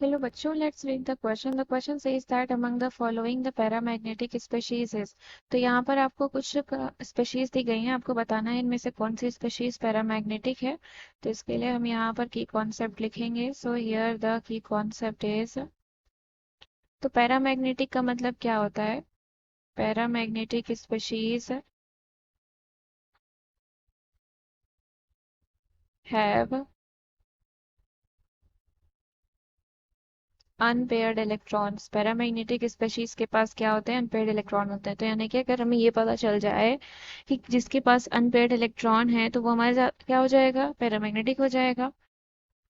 Hello बच्चों, let's read the question. The question says that among the following the paramagnetic species is. तो यहाँ पर आपको कुछ स्पेशीज दी गई हैं, आपको बताना है इनमें से कौन सी स्पेशीज पैरामैग्नेटिक है। तो इसके लिए हम यहाँ पर की कॉन्सेप्ट लिखेंगे. So here the key concept is. तो पैरामैग्नेटिक का मतलब क्या होता है? Paramagnetic species have unpaired electrons. Paramagnetic species के पास क्या होते हैं? अनपेयर्ड इलेक्ट्रॉन होते हैं. तो यानी कि अगर हमें ये पता चल जाए कि जिसके पास अनपेयर्ड इलेक्ट्रॉन है तो वो हमारे साथ क्या हो जाएगा? पैरामैग्नेटिक हो जाएगा.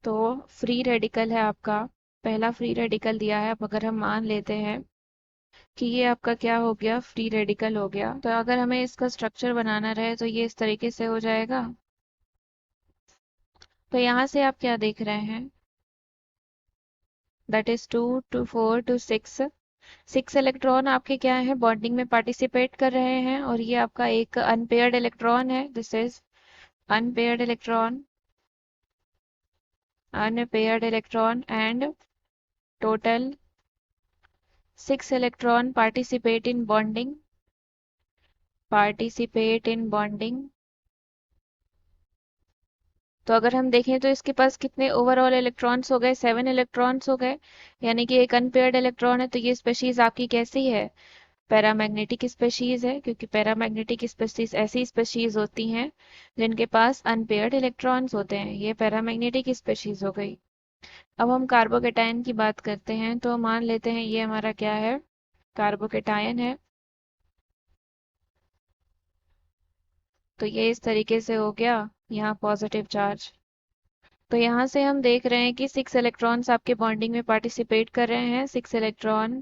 तो फ्री रेडिकल है आपका, पहला फ्री रेडिकल दिया है. अब अगर हम मान लेते हैं कि ये आपका क्या हो गया? फ्री रेडिकल हो गया. तो अगर हमें इसका स्ट्रक्चर बनाना रहे तो ये इस तरीके से हो जाएगा. तो यहाँ से आप क्या देख रहे हैं? That is 2 to 4 to 6. 6 electron आपके क्या है? बॉन्डिंग में पार्टिसिपेट कर रहे हैं. और ये आपका एक अनपेयर्ड इलेक्ट्रॉन है. This is unpaired electron. Unpaired electron and total 6 electron participate in bonding. Participate in bonding. तो अगर हम देखें तो इसके पास कितने ओवरऑल इलेक्ट्रॉन्स हो गए? 7 इलेक्ट्रॉन्स हो गए. यानी कि एक अनपेयर्ड इलेक्ट्रॉन है. तो ये स्पेशीज आपकी कैसी है? पैरामैग्नेटिक स्पेशीज है, क्योंकि पैरामैग्नेटिक स्पेशीज ऐसी स्पेशीज होती हैं जिनके पास अनपेयर्ड इलेक्ट्रॉन्स होते हैं. ये पैरामैग्नेटिक स्पेशीज हो गई. अब हम कार्बोकेटायन की बात करते हैं. तो मान लेते हैं ये हमारा क्या है? कार्बोकेटायन है. तो ये इस तरीके से हो गया यहाँ पॉजिटिव चार्ज. तो यहाँ से हम देख रहे हैं कि 6 इलेक्ट्रॉन्स आपके बॉन्डिंग में पार्टिसिपेट कर रहे हैं. 6 इलेक्ट्रॉन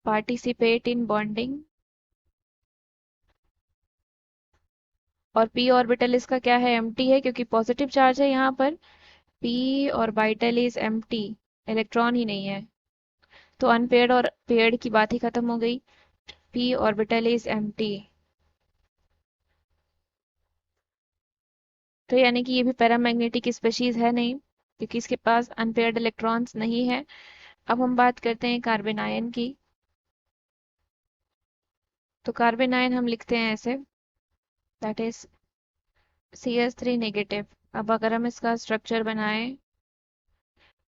पार्टिसिपेट इन बॉन्डिंग. और p ऑर्बिटल इसका क्या है? एम्प्टी है, क्योंकि पॉजिटिव चार्ज है यहाँ पर. p orbital is empty, electron ही नहीं है. तो अनपेयर्ड और पेयर्ड की बात ही खत्म हो गई. p orbital is empty. तो यानी कि ये भी पैरामैग्नेटिक स्पेशीज है नहीं, क्योंकि इसके पास अनपेयर्ड इलेक्ट्रॉन्स नहीं है. अब हम बात करते हैं कार्बन आयन की. तो कार्बन आयन हम लिखते हैं ऐसे, दैट इज CH3 नेगेटिव. अब अगर हम इसका स्ट्रक्चर बनाएं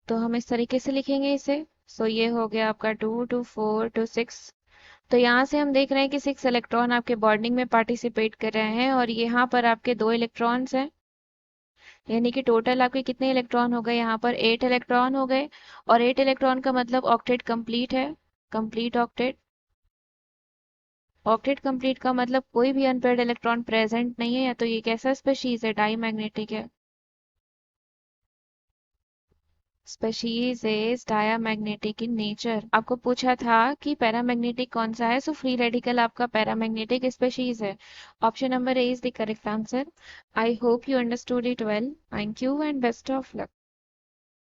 तो हम इस तरीके से लिखेंगे इसे. सो ये हो गया आपका 2 to 4 to 6. तो यहाँ से हम देख रहे हैं कि 6 इलेक्ट्रॉन आपके बॉन्डिंग में पार्टिसिपेट कर रहे हैं और यहाँ पर आपके 2 इलेक्ट्रॉन्स हैं. यानी कि टोटल आपके कितने इलेक्ट्रॉन हो गए? यहाँ पर 8 इलेक्ट्रॉन हो गए. और 8 इलेक्ट्रॉन का मतलब ऑक्टेट कंप्लीट है. Complete octet. ऑक्टेट कंप्लीट का मतलब कोई भी अनपेयर्ड इलेक्ट्रॉन प्रेजेंट नहीं है. या तो ये कैसा स्पेशीज है? डाईमैग्नेटिक है. Species is diamagnetic in nature. आपको पूछा था कि पैरामैग्नेटिक कौन सा है. सो फ्री रेडिकल आपका पैरामैग्नेटिक स्पेशीज है. Option number A is the correct answer. I hope you understood it well. Thank you and best of luck.